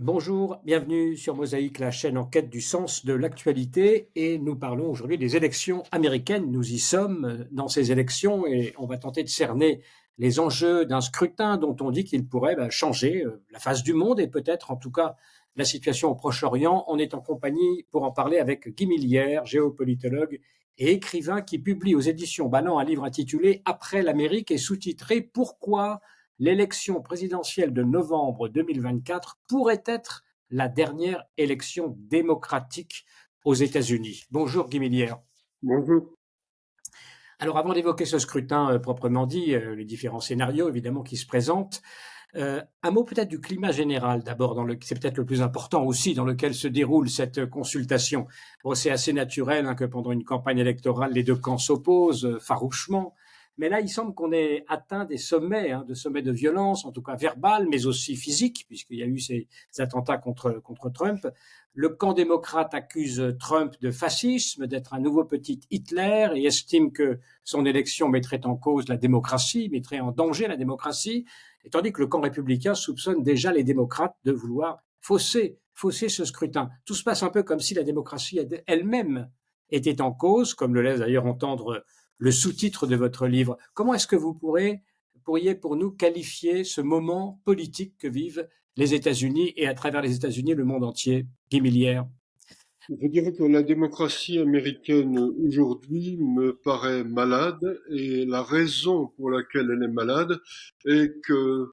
Bonjour, bienvenue sur Mosaïque, la chaîne en quête du sens de l'actualité. Et nous parlons aujourd'hui des élections américaines. Nous y sommes dans ces élections et on va tenter de cerner les enjeux d'un scrutin dont on dit qu'il pourrait changer la face du monde et peut-être en tout cas la situation au Proche-Orient. On est en compagnie pour en parler avec Guy Millière, géopolitologue et écrivain qui publie aux éditions Ballant un livre intitulé Après l'Amérique et sous-titré Pourquoi l'élection présidentielle de novembre 2024 pourrait être la dernière élection démocratique aux États-Unis. Bonjour Guy Millière. Bonjour. Alors avant d'évoquer ce scrutin proprement dit, les différents scénarios évidemment qui se présentent, un mot peut-être du climat général d'abord, c'est peut-être le plus important aussi dans lequel se déroule cette consultation. Bon, c'est assez naturel que pendant une campagne électorale, les deux camps s'opposent farouchement. Mais là, il semble qu'on ait atteint des sommets, de sommets de violence, en tout cas verbales, mais aussi physiques, puisqu'il y a eu ces attentats contre Trump. Le camp démocrate accuse Trump de fascisme, d'être un nouveau petit Hitler, et estime que son élection mettrait en cause la démocratie, mettrait en danger la démocratie, et tandis que le camp républicain soupçonne déjà les démocrates de vouloir fausser ce scrutin. Tout se passe un peu comme si la démocratie elle-même était en cause, comme le laisse d'ailleurs entendre le sous-titre de votre livre. Comment est-ce que vous pourriez pour nous qualifier ce moment politique que vivent les États-Unis et à travers les États-Unis le monde entier, Guy Millière? Je dirais que la démocratie américaine aujourd'hui me paraît malade et la raison pour laquelle elle est malade est que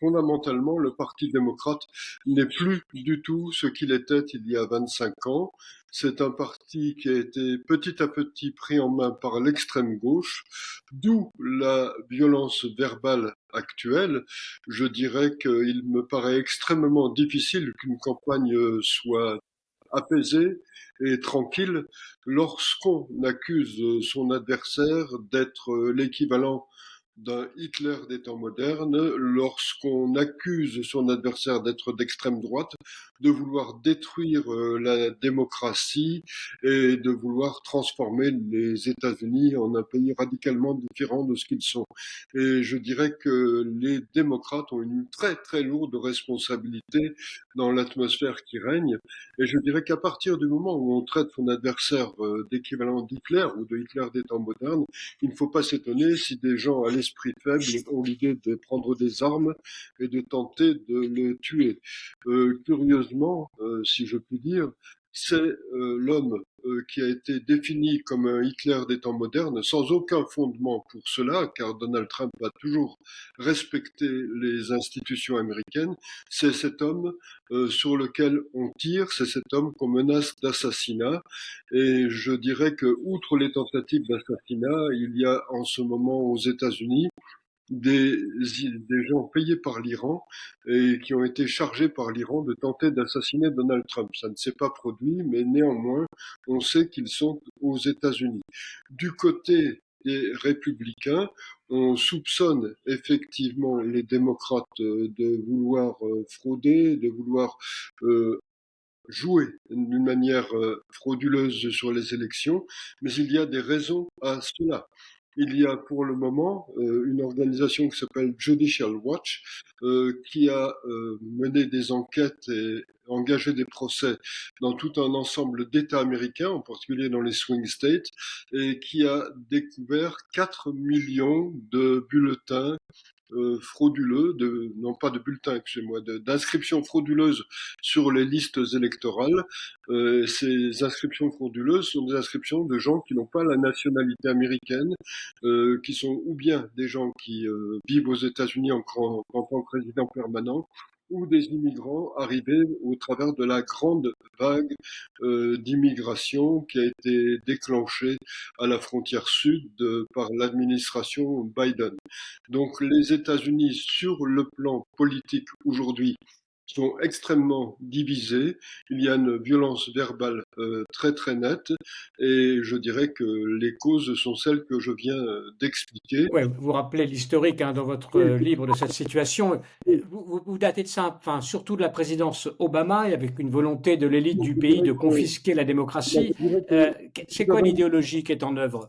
fondamentalement le Parti démocrate n'est plus du tout ce qu'il était il y a 25 ans. C'est un parti qui a été petit à petit pris en main par l'extrême gauche, d'où la violence verbale actuelle. Je dirais qu'il me paraît extrêmement difficile qu'une campagne soit apaisé et tranquille lorsqu'on accuse son adversaire d'être l'équivalent d'un Hitler des temps modernes, lorsqu'on accuse son adversaire d'être d'extrême droite, de vouloir détruire la démocratie et de vouloir transformer les États-Unis en un pays radicalement différent de ce qu'ils sont. Et je dirais que les démocrates ont une très très lourde responsabilité dans l'atmosphère qui règne. Et je dirais qu'à partir du moment où on traite son adversaire d'équivalent d'Hitler ou de Hitler des temps modernes, il ne faut pas s'étonner si des gens à l'esprit faible ont l'idée de prendre des armes et de tenter de le tuer. Curieusement, si je puis dire, c'est l'homme qui a été défini comme un Hitler des temps modernes, sans aucun fondement pour cela, car Donald Trump a toujours respecté les institutions américaines. C'est cet homme sur lequel on tire, c'est cet homme qu'on menace d'assassinat. Et je dirais que, outre les tentatives d'assassinat, il y a en ce moment aux États-Unis des gens payés par l'Iran et qui ont été chargés par l'Iran de tenter d'assassiner Donald Trump. Ça ne s'est pas produit, mais néanmoins, on sait qu'ils sont aux États-Unis. Du côté des républicains, on soupçonne effectivement les démocrates de vouloir frauder, de vouloir jouer d'une manière frauduleuse sur les élections, mais il y a des raisons à cela. Il y a pour le moment une organisation qui s'appelle Judicial Watch qui a mené des enquêtes et engagé des procès dans tout un ensemble d'États américains, en particulier dans les swing states, et qui a découvert 4 millions de bulletins frauduleux, non pas de bulletins, excusez-moi, d'inscriptions frauduleuses sur les listes électorales. Ces inscriptions frauduleuses sont des inscriptions de gens qui n'ont pas la nationalité américaine, qui sont ou bien des gens qui vivent aux États-Unis en tant que résidents permanents, ou des immigrants arrivés au travers de la grande vague d'immigration qui a été déclenchée à la frontière sud par l'administration Biden. Donc les États-Unis, sur le plan politique aujourd'hui, sont extrêmement divisés. Il y a une violence verbale très très nette et je dirais que les causes sont celles que je viens d'expliquer. Ouais, vous rappelez l'historique dans votre Oui, livre de cette situation. oui, Vous datez de ça, enfin, surtout de la présidence Obama, et avec une volonté de l'élite donc du je pays dirais de que, confisquer la donc démocratie. je dirais que C'est vous quoi avez l'idéologie qui est à l'œuvre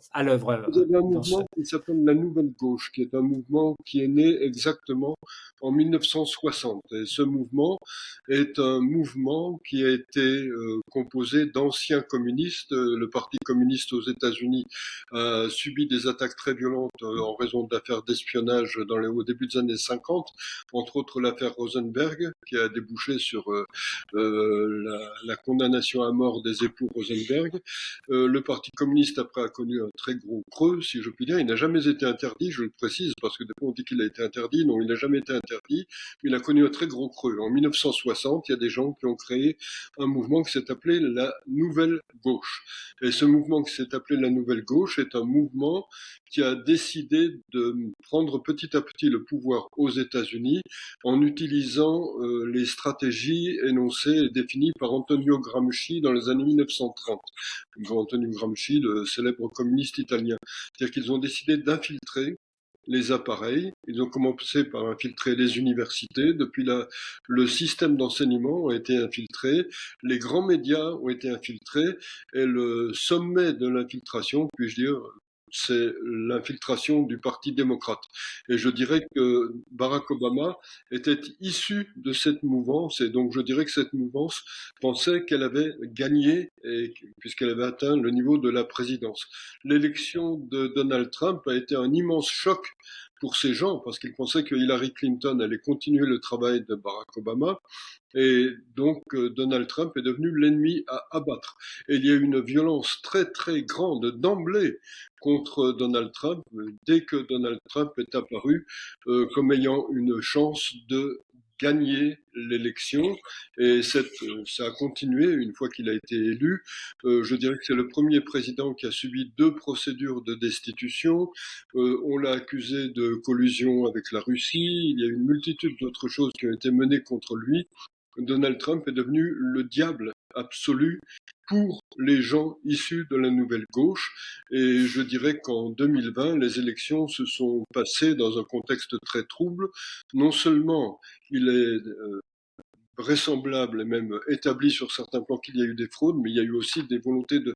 Vous avez un dans ce... mouvement qui s'appelle la Nouvelle Gauche, qui est un mouvement qui est né exactement en 1960. Et ce mouvement mouvement est un mouvement qui a été composé d'anciens communistes. Le Parti communiste aux États-Unis a subi des attaques très violentes en raison d'affaires d'espionnage au début des années 50, entre autres l'affaire Rosenberg, qui a débouché sur la condamnation à mort des époux Rosenberg. Le Parti communiste après a connu un très gros creux, si je puis dire. Il n'a jamais été interdit, je le précise, parce que des fois on dit qu'il a été interdit. Non, il n'a jamais été interdit. Il a connu un très gros creux. En 1960, il y a des gens qui ont créé un mouvement qui s'est appelé la Nouvelle Gauche. Et ce mouvement qui s'est appelé la Nouvelle Gauche est un mouvement qui a décidé de prendre petit à petit le pouvoir aux États-Unis en utilisant les stratégies énoncées et définies par Antonio Gramsci dans les années 1930. Antonio Gramsci, le célèbre communiste italien. C'est-à-dire qu'ils ont décidé d'infiltrer les appareils. Ils ont commencé par infiltrer les universités. Depuis là, le système d'enseignement a été infiltré, les grands médias ont été infiltrés, et le sommet de l'infiltration, puis-je dire, c'est l'infiltration du Parti démocrate. Et je dirais que Barack Obama était issu de cette mouvance, et donc je dirais que cette mouvance pensait qu'elle avait gagné, puisqu'elle avait atteint le niveau de la présidence. L'élection de Donald Trump a été un immense choc pour ces gens, parce qu'ils pensaient que Hillary Clinton allait continuer le travail de Barack Obama, et donc Donald Trump est devenu l'ennemi à abattre. Et il y a eu une violence très très grande d'emblée contre Donald Trump, dès que Donald Trump est apparu comme ayant une chance de gagner l'élection, et ça a continué une fois qu'il a été élu. Je dirais que c'est le premier président qui a subi 2 procédures de destitution. On l'a accusé de collusion avec la Russie. Il y a une multitude d'autres choses qui ont été menées contre lui. Donald Trump est devenu le diable absolu pour les gens issus de la nouvelle gauche, et je dirais qu'en 2020, les élections se sont passées dans un contexte très trouble. Non seulement il est vraisemblable et même établi sur certains plans qu'il y a eu des fraudes, mais il y a eu aussi des volontés de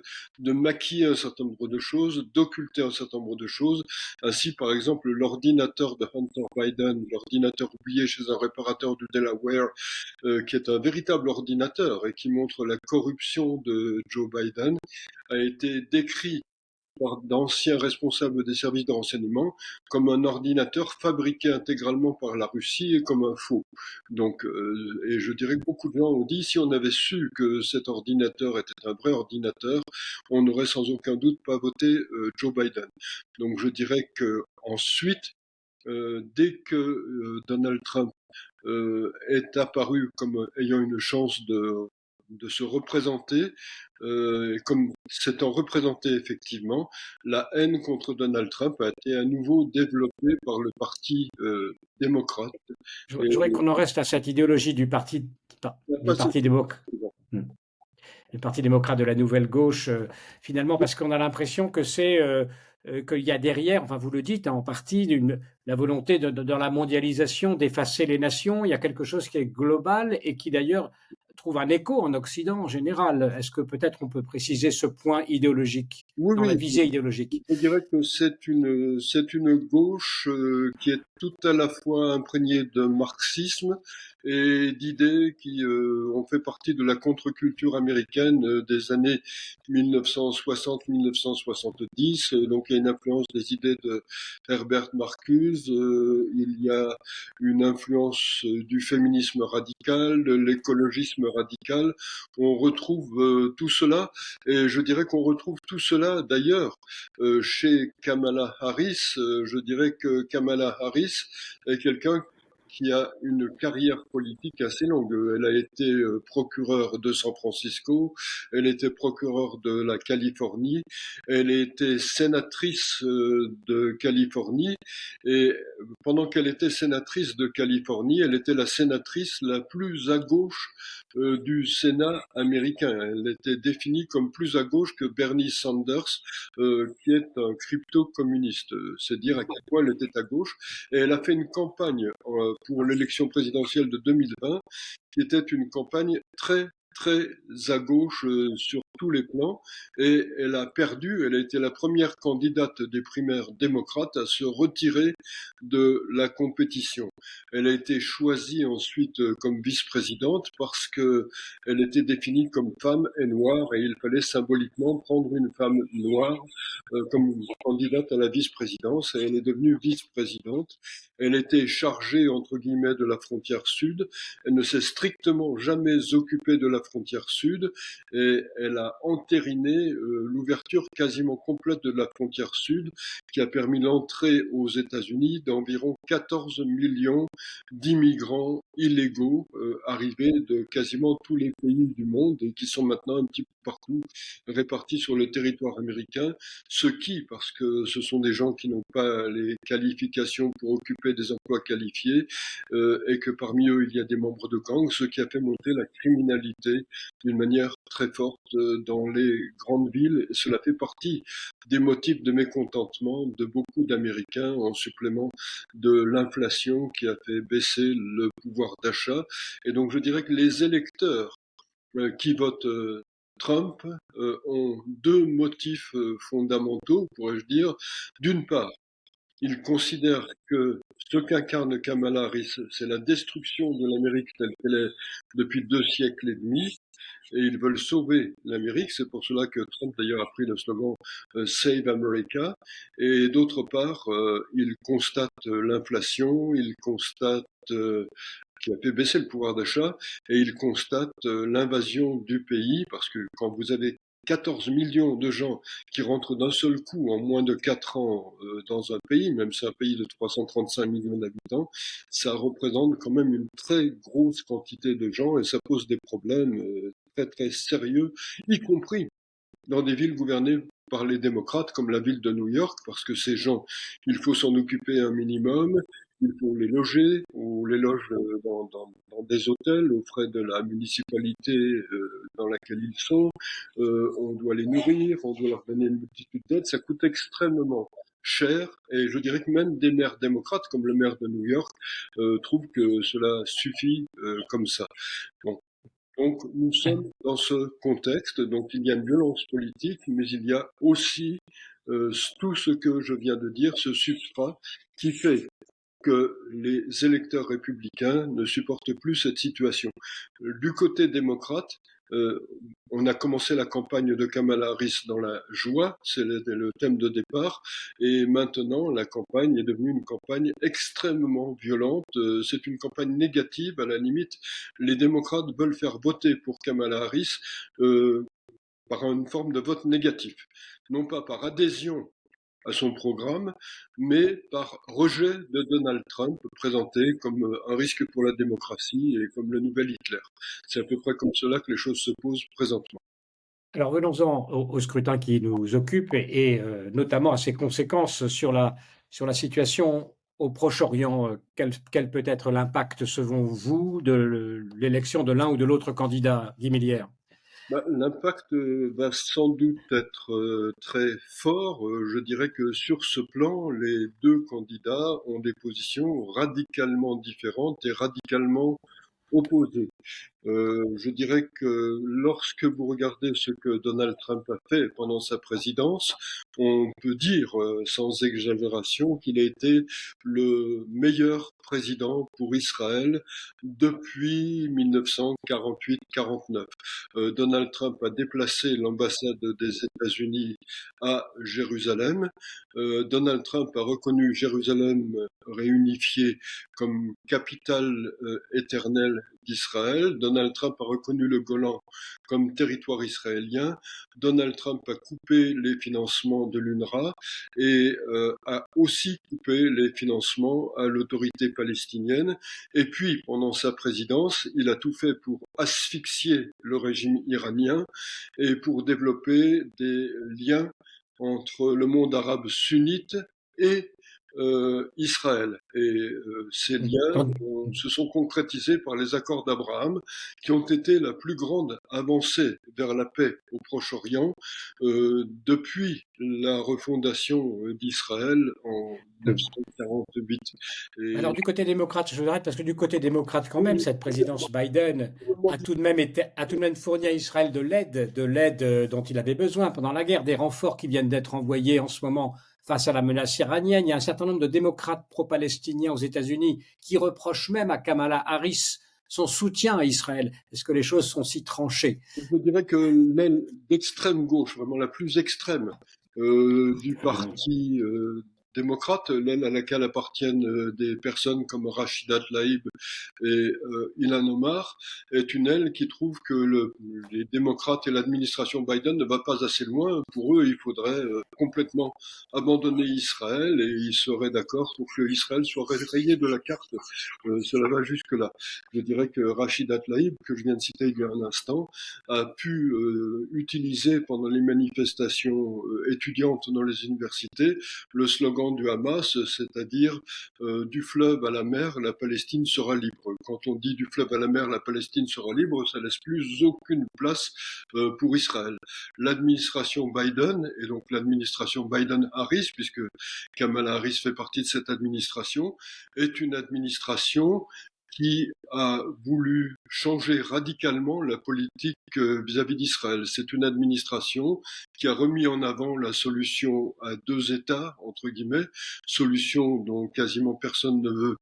maquiller un certain nombre de choses, d'occulter un certain nombre de choses. Ainsi, par exemple, l'ordinateur de Hunter Biden, l'ordinateur oublié chez un réparateur du Delaware, qui est un véritable ordinateur et qui montre la corruption de Joe Biden, a été décrit par d'anciens responsables des services de renseignement comme un ordinateur fabriqué intégralement par la Russie et comme un faux. Donc, et je dirais que beaucoup de gens ont dit, si on avait su que cet ordinateur était un vrai ordinateur, on n'aurait sans aucun doute pas voté Joe Biden. Donc je dirais que ensuite, dès que Donald Trump est apparu comme ayant une chance de se représenter, et comme s'étant représenté effectivement, la haine contre Donald Trump a été à nouveau développée par le Parti démocrate. Je voudrais qu'on en reste à cette idéologie du Parti démocrate. Le Parti démocrate de la nouvelle gauche, finalement, parce qu'on a l'impression que qu'il y a derrière, enfin vous le dites, hein, en partie, la volonté dans la mondialisation d'effacer les nations. Il y a quelque chose qui est global et qui d'ailleurs trouve un écho en Occident en général. Est-ce que peut-être on peut préciser ce point idéologique, dans la visée idéologique? Je dirais que c'est une gauche qui est tout à la fois imprégnée de marxisme et d'idées qui ont fait partie de la contre-culture américaine des années 1960-1970. Donc il y a une influence des idées de Herbert Marcuse, il y a une influence du féminisme radical, de l'écologisme radical. On retrouve tout cela, et je dirais qu'on retrouve tout cela d'ailleurs chez Kamala Harris. Je dirais que Kamala Harris est quelqu'un qui a une carrière politique assez longue. Elle a été procureure de San Francisco, elle était procureure de la Californie, elle était sénatrice de Californie, et pendant qu'elle était sénatrice de Californie, elle était la sénatrice la plus à gauche du Sénat américain. Elle était définie comme plus à gauche que Bernie Sanders, qui est un crypto-communiste. C'est dire à quel point elle était à gauche. Et elle a fait une campagne pour l'élection présidentielle de 2020, qui était une campagne très très à gauche sur tous les plans et elle a perdu. Elle a été la première candidate des primaires démocrates à se retirer de la compétition. Elle a été choisie ensuite comme vice-présidente parce que elle était définie comme femme et noire et il fallait symboliquement prendre une femme noire comme candidate à la vice-présidence et elle est devenue vice-présidente. Elle était chargée, entre guillemets, de la frontière sud. Elle ne s'est strictement jamais occupée de la frontière sud et elle a entériné l'ouverture quasiment complète de la frontière sud qui a permis l'entrée aux États-Unis d'environ 14 millions d'immigrants illégaux arrivés de quasiment tous les pays du monde et qui sont maintenant un petit peu partout répartis sur le territoire américain, ce qui, parce que ce sont des gens qui n'ont pas les qualifications pour occuper des emplois qualifiés et que parmi eux il y a des membres de gangs, ce qui a fait monter la criminalité d'une manière très forte dans les grandes villes. Cela fait partie des motifs de mécontentement de beaucoup d'Américains en supplément de l'inflation qui a fait baisser le pouvoir d'achat. Et donc je dirais que les électeurs qui votent Trump ont deux motifs fondamentaux, pourrais-je dire. D'une part, ils considèrent que ce qu'incarne Kamala Harris, c'est la destruction de l'Amérique telle qu'elle est depuis 2 siècles et demi, et ils veulent sauver l'Amérique. C'est pour cela que Trump d'ailleurs a pris le slogan Save America. Et d'autre part, ils constatent l'inflation, ils constatent qui a fait baisser le pouvoir d'achat, et ils constatent l'invasion du pays, parce que quand vous avez 14 millions de gens qui rentrent d'un seul coup en moins de 4 ans dans un pays, même si c'est un pays de 335 millions d'habitants, ça représente quand même une très grosse quantité de gens et ça pose des problèmes très très sérieux, y compris dans des villes gouvernées par les démocrates comme la ville de New York, parce que ces gens, il faut s'en occuper un minimum, il faut les loger, on les loge dans des hôtels aux frais de la municipalité dans laquelle ils sont, on doit les nourrir, on doit leur donner une multitude d'aides, ça coûte extrêmement cher, et je dirais que même des maires démocrates, comme le maire de New York, trouvent que cela suffit comme ça. Bon. Donc nous sommes dans ce contexte, donc il y a une violence politique, mais il y a aussi tout ce que je viens de dire, ce substrat qui fait que les électeurs républicains ne supportent plus cette situation. Du côté démocrate, euh, on a commencé la campagne de Kamala Harris dans la joie, c'est le thème de départ, et maintenant la campagne est devenue une campagne extrêmement violente. C'est une campagne négative, à la limite. Les démocrates veulent faire voter pour Kamala Harris par une forme de vote négatif, non pas par adhésion à son programme, mais par rejet de Donald Trump, présenté comme un risque pour la démocratie et comme le nouvel Hitler. C'est à peu près comme cela que les choses se posent présentement. Alors venons-en au scrutin qui nous occupe et notamment à ses conséquences sur la situation au Proche-Orient. Quel peut être l'impact, selon vous, de l'élection de l'un ou de l'autre candidat, Guy Millière? L'impact va sans doute être très fort. Je dirais que sur ce plan, les deux candidats ont des positions radicalement différentes et radicalement opposées. Je dirais que lorsque vous regardez ce que Donald Trump a fait pendant sa présidence, on peut dire sans exagération qu'il a été le meilleur président pour Israël depuis 1948-49. Donald Trump a déplacé l'ambassade des États-Unis à Jérusalem. Donald Trump a reconnu Jérusalem réunifiée comme capitale éternelle d'Israël. Donald Trump a reconnu le Golan comme territoire israélien. Donald Trump a coupé les financements de l'UNRWA et a aussi coupé les financements à l'autorité palestinienne. Et puis, pendant sa présidence, il a tout fait pour asphyxier le régime iranien et pour développer des liens entre le monde arabe sunnite et Israël. Et ces liens se sont concrétisés par les accords d'Abraham, qui ont été la plus grande avancée vers la paix au Proche-Orient depuis la refondation d'Israël en 1948. Et Alors du côté démocrate, je arrête parce que du côté démocrate quand même, cette présidence Biden a tout de même fourni à Israël de l'aide dont il avait besoin pendant la guerre, des renforts qui viennent d'être envoyés en ce moment face à la menace iranienne. Il y a un certain nombre de démocrates pro-palestiniens aux États-Unis qui reprochent même à Kamala Harris son soutien à Israël. Est-ce que les choses sont si tranchées? je dirais que l'aile d'extrême gauche, vraiment la plus extrême du parti démocrate, l'aile à laquelle appartiennent des personnes comme Rachida Tlaib et Ilhan Omar, est une aile qui trouve que les démocrates et l'administration Biden ne va pas assez loin. Pour eux, il faudrait complètement abandonner Israël et ils seraient d'accord pour que Israël soit rayé de la carte. Cela va jusque-là. Je dirais que Rachida Tlaib, que je viens de citer il y a un instant, a pu utiliser pendant les manifestations étudiantes dans les universités le slogan du Hamas, c'est-à-dire du fleuve à la mer, la Palestine sera libre. Quand on dit du fleuve à la mer, la Palestine sera libre, ça laisse plus aucune place pour Israël. L'administration Biden, et donc l'administration Biden-Harris, puisque Kamala Harris fait partie de cette administration, est une administration qui a voulu changer radicalement la politique vis-à-vis d'Israël. C'est une administration qui a remis en avant la solution à deux États, entre guillemets, solution dont quasiment personne ne veut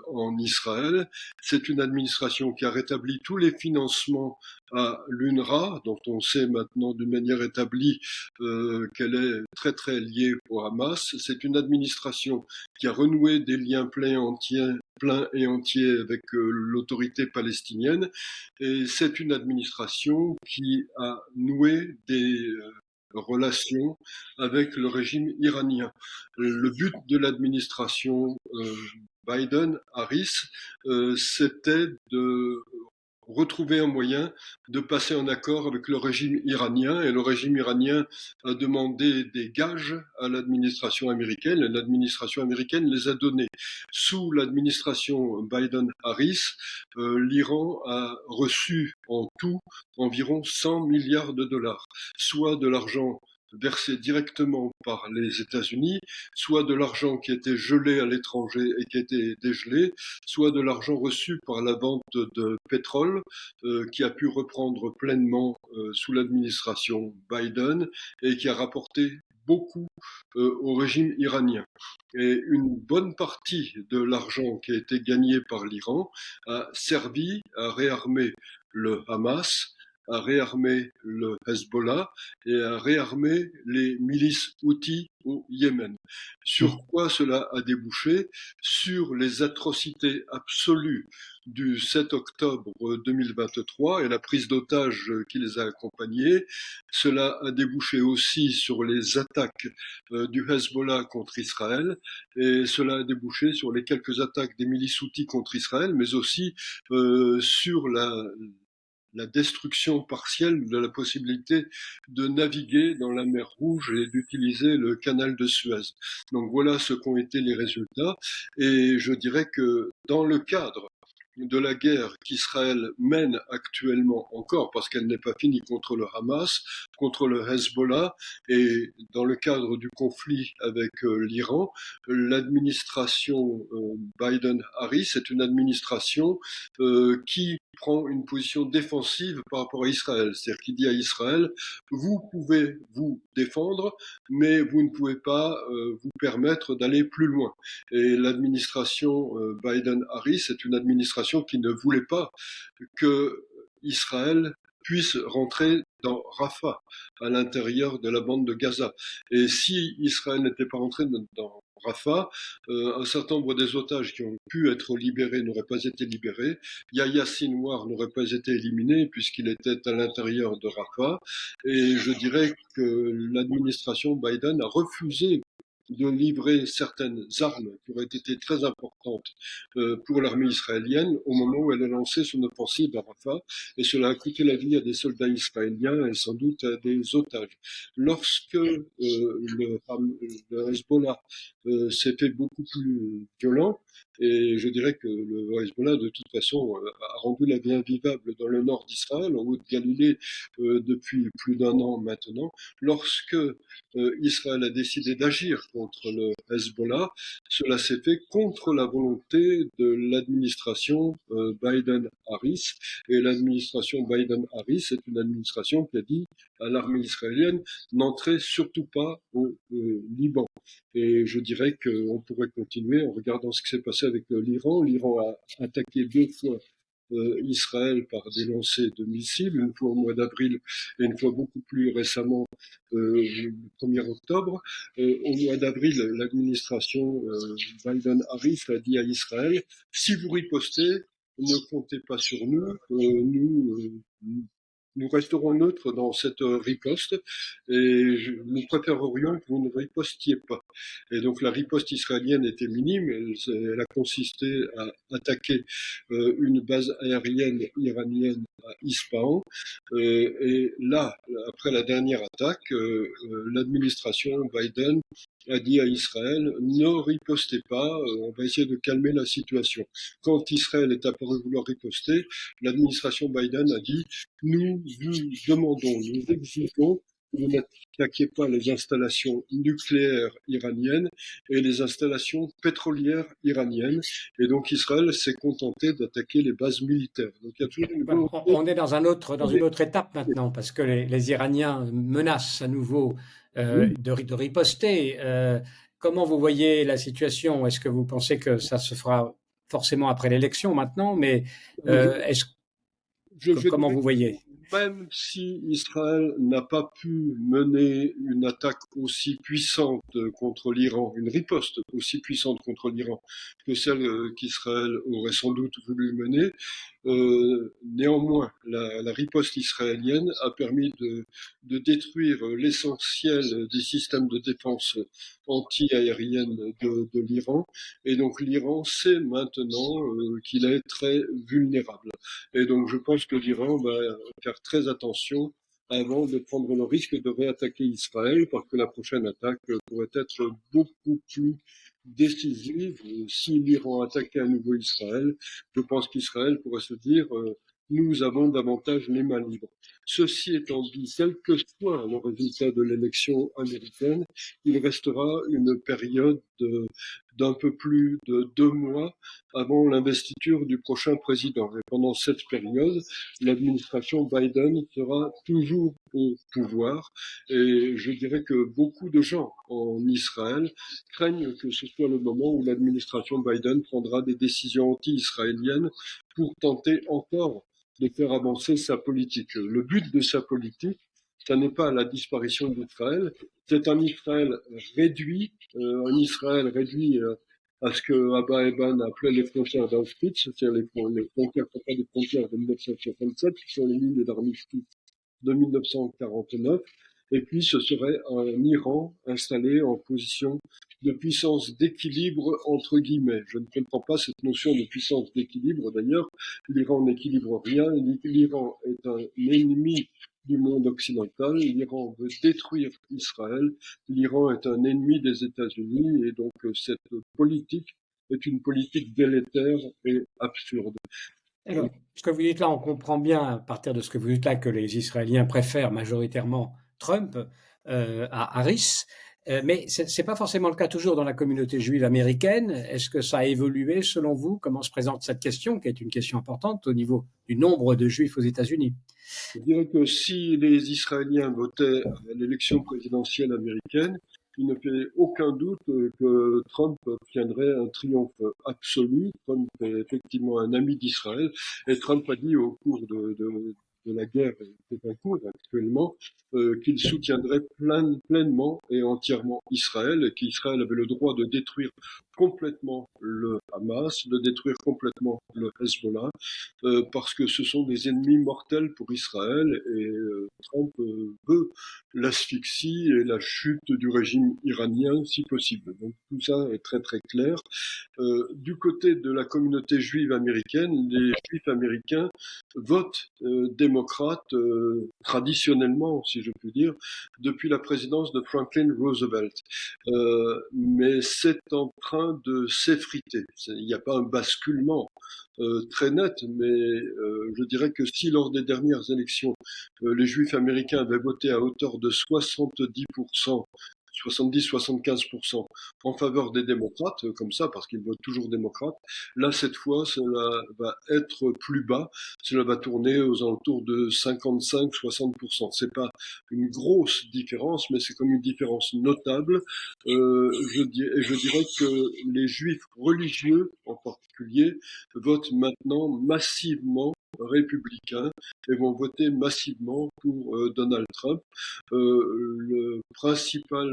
en Israël. C'est une administration qui a rétabli tous les financements à l'UNRWA, dont on sait maintenant d'une manière établie qu'elle est très très liée au Hamas. C'est une administration qui a renoué des liens plein et entier avec l'autorité palestinienne. Et c'est une administration qui a noué des relations avec le régime iranien. Le but de l'administration Biden-Harris, c'était de retrouver un moyen de passer en accord avec le régime iranien, et le régime iranien a demandé des gages à l'administration américaine et l'administration américaine les a donnés. Sous l'administration Biden-Harris, l'Iran a reçu en tout environ 100 milliards de dollars, soit de l'argent versé directement par les États-Unis, soit de l'argent qui était gelé à l'étranger et qui était dégelé, soit de l'argent reçu par la vente de pétrole qui a pu reprendre pleinement sous l'administration Biden et qui a rapporté beaucoup au régime iranien. Et une bonne partie de l'argent qui a été gagné par l'Iran a servi à réarmer le Hamas, à réarmer le Hezbollah et à réarmer les milices houthis au Yémen. Sur quoi cela a débouché? Sur les atrocités absolues du 7 octobre 2023 et la prise d'otages qui les a accompagnés. Cela a débouché aussi sur les attaques du Hezbollah contre Israël et cela a débouché sur les quelques attaques des milices houthis contre Israël, mais aussi sur la destruction partielle de la possibilité de naviguer dans la mer Rouge et d'utiliser le canal de Suez. Donc voilà ce qu'ont été les résultats. Et je dirais que dans le cadre de la guerre qu'Israël mène actuellement encore, parce qu'elle n'est pas finie, contre le Hamas, contre le Hezbollah, et dans le cadre du conflit avec l'Iran, l'administration Biden-Harris est une administration qui prend une position défensive par rapport à Israël. C'est-à-dire qu'il dit à Israël, vous pouvez vous défendre, mais vous ne pouvez pas vous permettre d'aller plus loin. Et l'administration Biden-Harris est une administration qui ne voulait pas que Israël puisse rentrer dans Rafah, à l'intérieur de la bande de Gaza. Et si Israël n'était pas rentré dans Rafah, un certain nombre des otages qui ont pu être libérés n'auraient pas été libérés. Yahya Sinwar n'aurait pas été éliminé puisqu'il était à l'intérieur de Rafah. Et je dirais que l'administration Biden a refusé de livrer certaines armes qui auraient été très importantes pour l'armée israélienne au moment où elle a lancé son offensive à Rafah, et cela a coûté la vie à des soldats israéliens et sans doute à des otages. Lorsque le Hezbollah s'est fait beaucoup plus violent, et je dirais que le Hezbollah, de toute façon, a rendu la vie invivable dans le nord d'Israël, en Haute-Galilée, depuis plus d'un an maintenant. Lorsque Israël a décidé d'agir contre le Hezbollah, cela s'est fait contre la volonté de l'administration Biden-Harris. Et l'administration Biden-Harris est une administration qui a dit à l'armée israélienne: n'entrez surtout pas au Liban. Et je dirais qu'on pourrait continuer en regardant ce qui s'est passé avec l'Iran. L'Iran a attaqué 2 fois Israël par des lancers de missiles, une fois au mois d'avril et une fois beaucoup plus récemment le 1er octobre. Au mois d'avril, l'administration Biden-Harris a dit à Israël: si vous ripostez, ne comptez pas sur nous, nous resterons neutres dans cette riposte et nous préférerions que vous ne ripostiez pas. Et donc la riposte israélienne était minime, elle a consisté à attaquer une base aérienne iranienne à Ispahan. Et là, après la dernière attaque, l'administration Biden a dit à Israël: ne ripostez pas, on va essayer de calmer la situation. Quand Israël est apparu vouloir riposter, l'administration Biden a dit: nous vous demandons, nous exigeons que vous n'attaquiez pas les installations nucléaires iraniennes et les installations pétrolières iraniennes. Et donc Israël s'est contenté d'attaquer les bases militaires. Donc il y a toujours une volonté. On est dans une autre étape maintenant, parce que les Iraniens menacent à nouveau de riposter. Comment vous voyez la situation? Est-ce que vous pensez que ça se fera forcément après l'élection maintenant? Mais comment vous voyez? Même si Israël n'a pas pu mener une attaque aussi puissante contre l'Iran, une riposte aussi puissante contre l'Iran que celle qu'Israël aurait sans doute voulu mener, néanmoins, la riposte israélienne a permis de détruire l'essentiel des systèmes de défense anti-aérienne de l'Iran. Et donc l'Iran sait maintenant qu'il est très vulnérable. Et donc je pense que l'Iran va faire très attention avant de prendre le risque de réattaquer Israël, parce que la prochaine attaque pourrait être beaucoup plus décisive. Si l'Iran attaquait à nouveau Israël, je pense qu'Israël pourrait se dire nous avons davantage les mains libres. Ceci étant dit, quel que soit le résultat de l'élection américaine, il restera une période d'un peu plus de 2 mois avant l'investiture du prochain président. Et pendant cette période, l'administration Biden sera toujours au pouvoir. Et je dirais que beaucoup de gens en Israël craignent que ce soit le moment où l'administration Biden prendra des décisions anti-israéliennes pour tenter encore de faire avancer sa politique. Le but de sa politique, ce n'est pas la disparition d'Israël, c'est un Israël réduit à ce que Abba Eban appelait les frontières d'Auschwitz, c'est-à-dire les frontières, pas des frontières de 1967, qui sont les lignes d'armistice de 1949. Et puis ce serait un Iran installé en position de puissance d'équilibre entre guillemets. Je ne comprends pas cette notion de puissance d'équilibre d'ailleurs. L'Iran n'équilibre rien. L'Iran est un ennemi du monde occidental. L'Iran veut détruire Israël. L'Iran est un ennemi des États-Unis et donc cette politique est une politique délétère et absurde. Alors, ce que vous dites là, on comprend bien à partir de ce que vous dites là que les Israéliens préfèrent majoritairement Trump à Harris, mais ce n'est pas forcément le cas toujours dans la communauté juive américaine. Est-ce que ça a évolué selon vous? Comment se présente cette question, qui est une question importante au niveau du nombre de juifs aux États-Unis? Je dirais que si les Israéliens votaient à l'élection présidentielle américaine, il ne fait aucun doute que Trump obtiendrait un triomphe absolu. Trump est effectivement un ami d'Israël et Trump a dit au cours de la guerre qui est en cours actuellement qu'il soutiendrait pleinement et entièrement Israël et qu'Israël avait le droit de détruire complètement le Hamas, de détruire complètement le Hezbollah, parce que ce sont des ennemis mortels pour Israël et Trump veut l'asphyxie et la chute du régime iranien si possible. Donc tout ça est très très clair. Du côté de la communauté juive américaine, les juifs américains votent démocrates traditionnellement, si je puis dire, depuis la présidence de Franklin Roosevelt. Mais c'est en train de s'effriter. Il n'y a pas un basculement très net, mais je dirais que si lors des dernières élections, les juifs américains avaient voté à hauteur de 70%, 70-75% en faveur des démocrates, comme ça, parce qu'ils votent toujours démocrates. Là, cette fois, cela va être plus bas. Cela va tourner aux alentours de 55-60%. C'est pas une grosse différence, mais c'est comme une différence notable. Je dirais que les juifs religieux, en particulier, votent maintenant massivement républicains et vont voter massivement pour Donald Trump. Le principal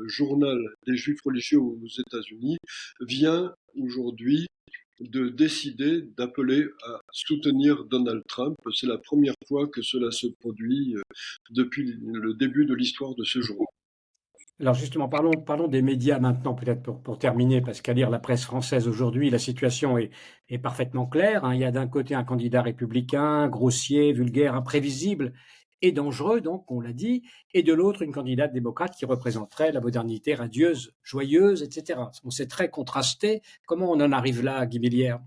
journal des juifs religieux aux États-Unis vient aujourd'hui de décider d'appeler à soutenir Donald Trump. C'est la première fois que cela se produit depuis le début de l'histoire de ce journal. Alors justement, parlons des médias maintenant, peut-être pour terminer, parce qu'à lire la presse française aujourd'hui, la situation est parfaitement claire, hein. Il y a d'un côté un candidat républicain, grossier, vulgaire, imprévisible et dangereux, donc on l'a dit, et de l'autre une candidate démocrate qui représenterait la modernité radieuse, joyeuse, etc. Bon, c'est très contrasté. Comment on en arrive là, Guy Millière?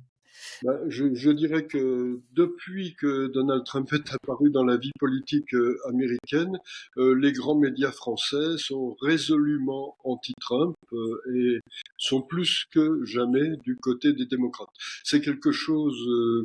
Je dirais que depuis que Donald Trump est apparu dans la vie politique américaine, les grands médias français sont résolument anti-Trump et sont plus que jamais du côté des démocrates. C'est quelque chose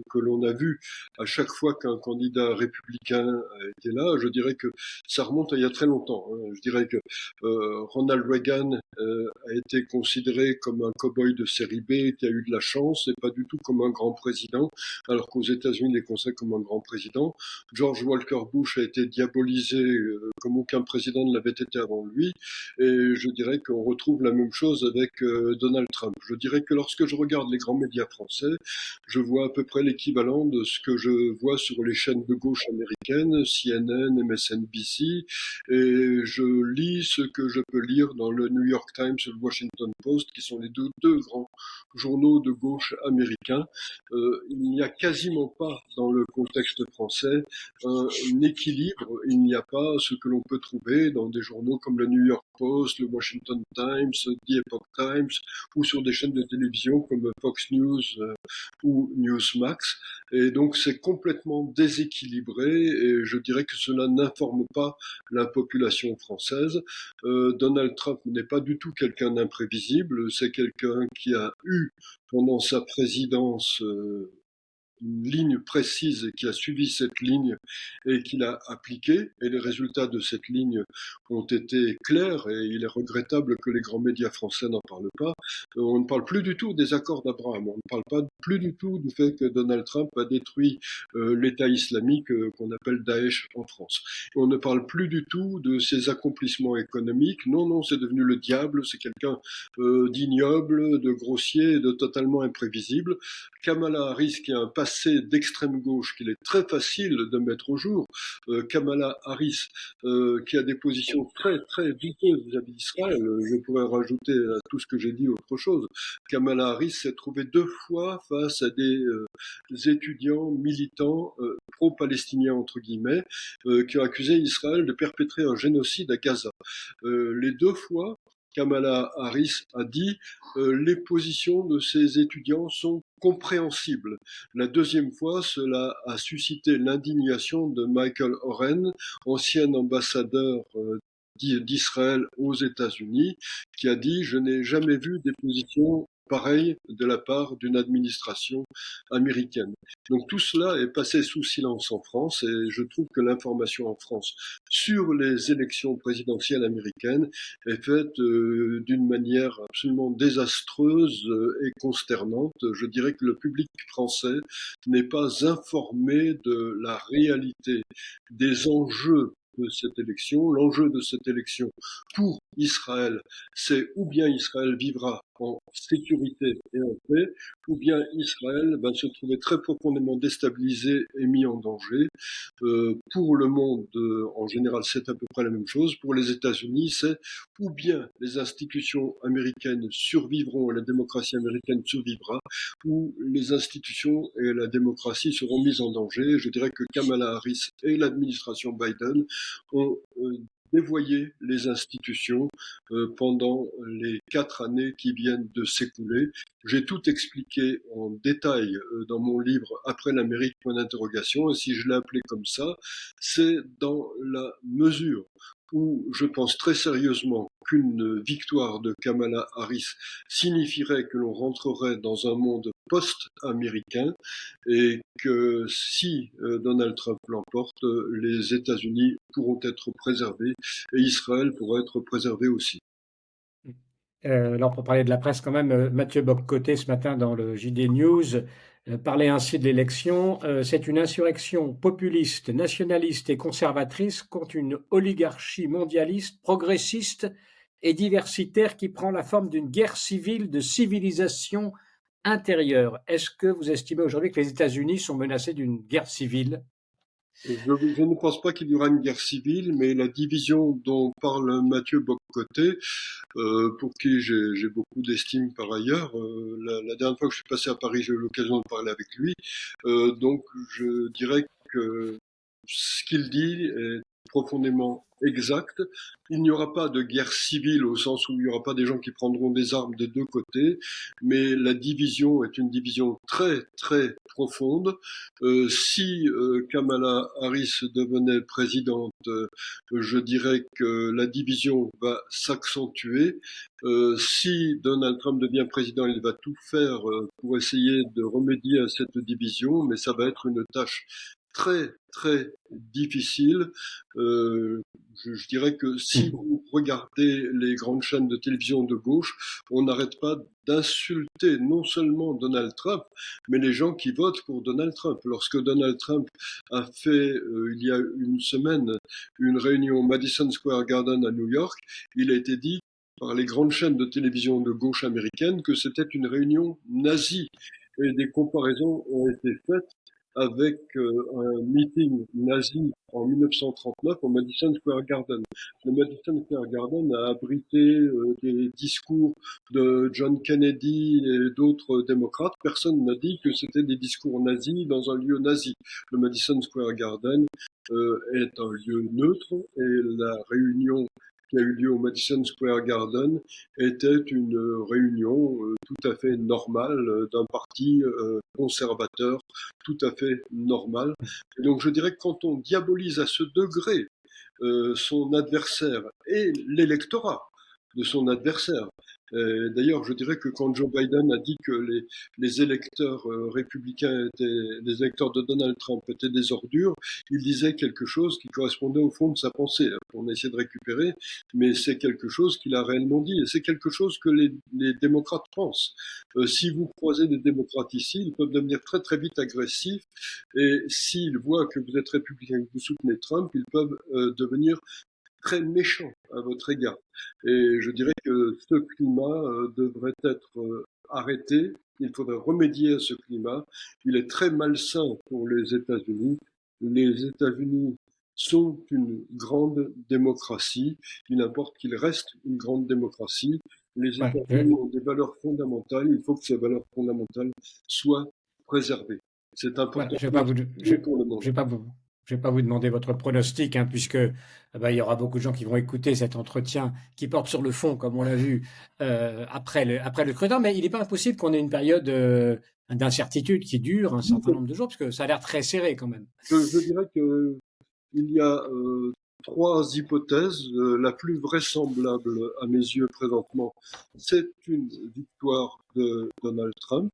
que l'on a vu à chaque fois qu'un candidat républicain a été là. Je dirais que ça remonte à il y a très longtemps, hein. Je dirais que Ronald Reagan a été considéré comme un cow-boy de série B qui a eu de la chance et pas du tout comme un grand président, alors qu'aux États-Unis, il est considéré comme un grand président. George Walker Bush a été diabolisé comme aucun président ne l'avait été avant lui, et je dirais qu'on retrouve la même chose avec Donald Trump. Je dirais que lorsque je regarde les grands médias français, je vois à peu près l'équivalent de ce que je vois sur les chaînes de gauche américaines, CNN, MSNBC, et je lis ce que je peux lire dans le New York Times et le Washington Post, qui sont les deux grands journaux de gauche américains. Il n'y a quasiment pas dans le contexte français un équilibre. Il n'y a pas ce que l'on peut trouver dans des journaux comme le New York Post, le Washington Times, The Epoch Times, ou sur des chaînes de télévision comme Fox News ou Newsmax. Et donc c'est complètement déséquilibré et je dirais que cela n'informe pas la population française. Donald Trump n'est pas du tout quelqu'un d'imprévisible, c'est quelqu'un qui a eu pendant sa présidence une ligne précise qui a suivi cette ligne et qui l'a appliquée. Et les résultats de cette ligne ont été clairs et il est regrettable que les grands médias français n'en parlent pas. On ne parle plus du tout des accords d'Abraham. On ne parle pas plus du tout du fait que Donald Trump a détruit l'État islamique qu'on appelle Daesh en France. Et on ne parle plus du tout de ses accomplissements économiques. Non, non, c'est devenu le diable. C'est quelqu'un d'ignoble, de grossier, de totalement imprévisible. Kamala Harris, qui a un passé d'extrême gauche qu'il est très facile de mettre au jour, Kamala Harris, qui a des positions très très douteuses vis-à-vis d'Israël, je pourrais rajouter à tout ce que j'ai dit autre chose. Kamala Harris s'est trouvée 2 fois face à des étudiants militants pro-palestiniens entre guillemets, qui ont accusé Israël de perpétrer un génocide à Gaza. Les 2 fois, Kamala Harris a dit les positions de ces étudiants sont compréhensibles. La deuxième fois, cela a suscité l'indignation de Michael Oren, ancien ambassadeur d'Israël aux États-Unis, qui a dit je n'ai jamais vu des positions pareilles de la part d'une administration américaine. Donc tout cela est passé sous silence en France et je trouve que l'information en France sur les élections présidentielles américaines est faite d'une manière absolument désastreuse et consternante. Je dirais que le public français n'est pas informé de la réalité des enjeux de cette élection. L'enjeu de cette élection pour Israël, c'est ou bien Israël vivra en sécurité et en paix, ou bien Israël va se trouver très profondément déstabilisé et mis en danger. Pour le monde, en général, c'est à peu près la même chose. Pour les États-Unis, c'est ou bien les institutions américaines survivront et la démocratie américaine survivra, ou les institutions et la démocratie seront mises en danger. Je dirais que Kamala Harris et l'administration Biden ont dévoyé les institutions pendant les 4 années qui viennent de s'écouler. J'ai tout expliqué en détail dans mon livre Après l'Amérique, point d'interrogation, et si je l'ai appelé comme ça, c'est dans la mesure où je pense très sérieusement qu'une victoire de Kamala Harris signifierait que l'on rentrerait dans un monde post-américain et que si Donald Trump l'emporte, les États-Unis pourront être préservés et Israël pourra être préservé aussi. Alors, pour parler de la presse, quand même, Mathieu Bock-Côté, ce matin, dans le JD News, parlait ainsi de l'élection. C'est une insurrection populiste, nationaliste et conservatrice contre une oligarchie mondialiste, progressiste et diversitaire qui prend la forme d'une guerre civile de civilisation intérieure. Est-ce que vous estimez aujourd'hui que les États-Unis sont menacés d'une guerre civile? Je ne pense pas qu'il y aura une guerre civile, mais la division dont parle Mathieu Bock-Côté, pour qui j'ai beaucoup d'estime par ailleurs, la dernière fois que je suis passé à Paris, j'ai eu l'occasion de parler avec lui, donc je dirais que ce qu'il dit est profondément exact. Il n'y aura pas de guerre civile au sens où il n'y aura pas des gens qui prendront des armes des deux côtés, mais la division est une division très très profonde. Si Kamala Harris devenait présidente, je dirais que la division va s'accentuer. Si Donald Trump devient président, il va tout faire pour essayer de remédier à cette division, mais ça va être une tâche très très difficile. Je dirais que si vous regardez les grandes chaînes de télévision de gauche, on n'arrête pas d'insulter non seulement Donald Trump, mais les gens qui votent pour Donald Trump. Lorsque Donald Trump a fait, il y a une semaine, une réunion au Madison Square Garden à New York, il a été dit par les grandes chaînes de télévision de gauche américaine que c'était une réunion nazie. Et des comparaisons ont été faites avec un meeting nazi en 1939 au Madison Square Garden. Le Madison Square Garden a abrité des discours de John Kennedy et d'autres démocrates. Personne n'a dit que c'était des discours nazis dans un lieu nazi. Le Madison Square Garden est un lieu neutre et la réunion qui a eu lieu au Madison Square Garden était une réunion tout à fait normale d'un parti conservateur, tout à fait normale. Et donc je dirais que quand on diabolise à ce degré son adversaire et l'électorat de son adversaire. D'ailleurs, je dirais que quand Joe Biden a dit que les électeurs républicains les électeurs de Donald Trump étaient des ordures, il disait quelque chose qui correspondait au fond de sa pensée. On a essayé de récupérer, mais c'est quelque chose qu'il a réellement dit, et c'est quelque chose que les démocrates pensent. Si vous croisez des démocrates ici, ils peuvent devenir très très vite agressifs, et s'ils voient que vous êtes républicain, que vous soutenez Trump, ils peuvent devenir très méchant à votre égard. Et je dirais que ce climat devrait être arrêté. Il faudrait remédier à ce climat. Il est très malsain pour les États-Unis. Les États-Unis sont une grande démocratie. Il importe qu'il reste une grande démocratie. Les Ouais, États-Unis ont des valeurs fondamentales. Il faut que ces valeurs fondamentales soient préservées. C'est ouais, important je ne vais pas vous, pour le je monde. vais pas vous, je vais pas vous demander votre pronostic, hein, puisque il y aura beaucoup de gens qui vont écouter cet entretien qui porte sur le fond, comme on l'a vu après le scrutin. Mais il n'est pas impossible qu'on ait une période d'incertitude qui dure un certain nombre de jours, parce que ça a l'air très serré quand même. Je dirais que il y a trois hypothèses. La plus vraisemblable à mes yeux présentement, c'est une victoire de Donald Trump.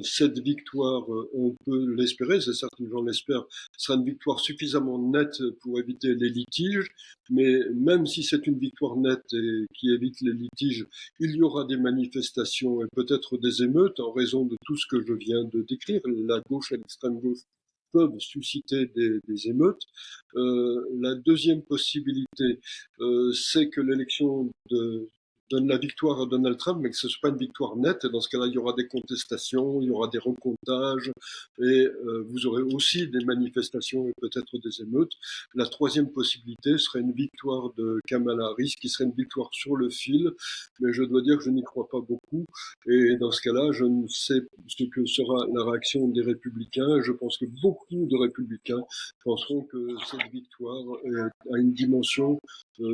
Cette victoire, on peut l'espérer, c'est certain que j'en l'espère, sera une victoire suffisamment nette pour éviter les litiges, mais même si c'est une victoire nette et qui évite les litiges, il y aura des manifestations et peut-être des émeutes en raison de tout ce que je viens de décrire. La gauche et l'extrême gauche peuvent susciter des émeutes. La deuxième possibilité, c'est que l'élection de donne la victoire à Donald Trump, mais que ce ne soit pas une victoire nette. Et dans ce cas-là, il y aura des contestations, il y aura des recomptages, et vous aurez aussi des manifestations et peut-être des émeutes. La troisième possibilité serait une victoire de Kamala Harris, qui serait une victoire sur le fil, mais je dois dire que je n'y crois pas beaucoup. Et dans ce cas-là, je ne sais ce que sera la réaction des républicains. Je pense que beaucoup de républicains penseront que cette victoire a une dimension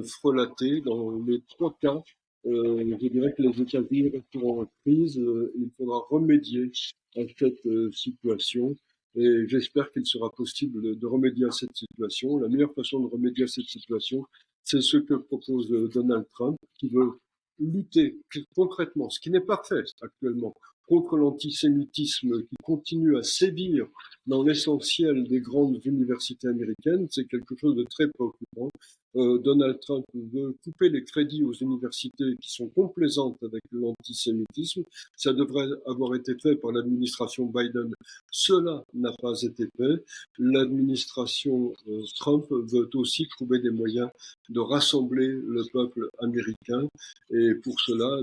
frelatée. Dans les trois cas, je dirais que les États-Unis resteront en crise. Il faudra remédier à cette situation. Et j'espère qu'il sera possible de remédier à cette situation. La meilleure façon de remédier à cette situation, c'est ce que propose Donald Trump, qui veut lutter concrètement, ce qui n'est pas fait actuellement, contre l'antisémitisme qui continue à sévir dans l'essentiel des grandes universités américaines. C'est quelque chose de très préoccupant. Donald Trump veut couper les crédits aux universités qui sont complaisantes avec l'antisémitisme. Ça devrait avoir été fait par l'administration Biden. Cela n'a pas été fait. L'administration Trump veut aussi trouver des moyens de rassembler le peuple américain et pour cela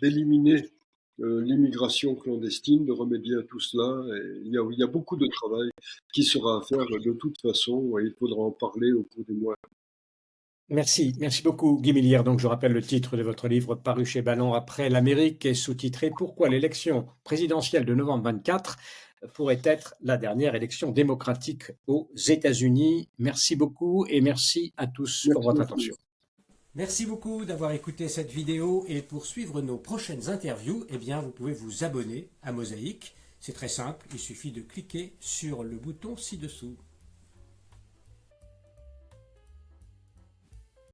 d'éliminer l'immigration clandestine, de remédier à tout cela. Et il y a beaucoup de travail qui sera à faire de toute façon et il faudra en parler au cours des mois. Merci, merci beaucoup Guy Millière. Donc je rappelle le titre de votre livre paru chez Balland après l'Amérique et sous-titré Pourquoi l'élection présidentielle de novembre 24 pourrait être la dernière élection démocratique aux États-Unis. Merci beaucoup et merci à tous pour votre attention. Merci beaucoup d'avoir écouté cette vidéo et pour suivre nos prochaines interviews, eh bien, vous pouvez vous abonner à Mosaïque. C'est très simple, il suffit de cliquer sur le bouton ci-dessous.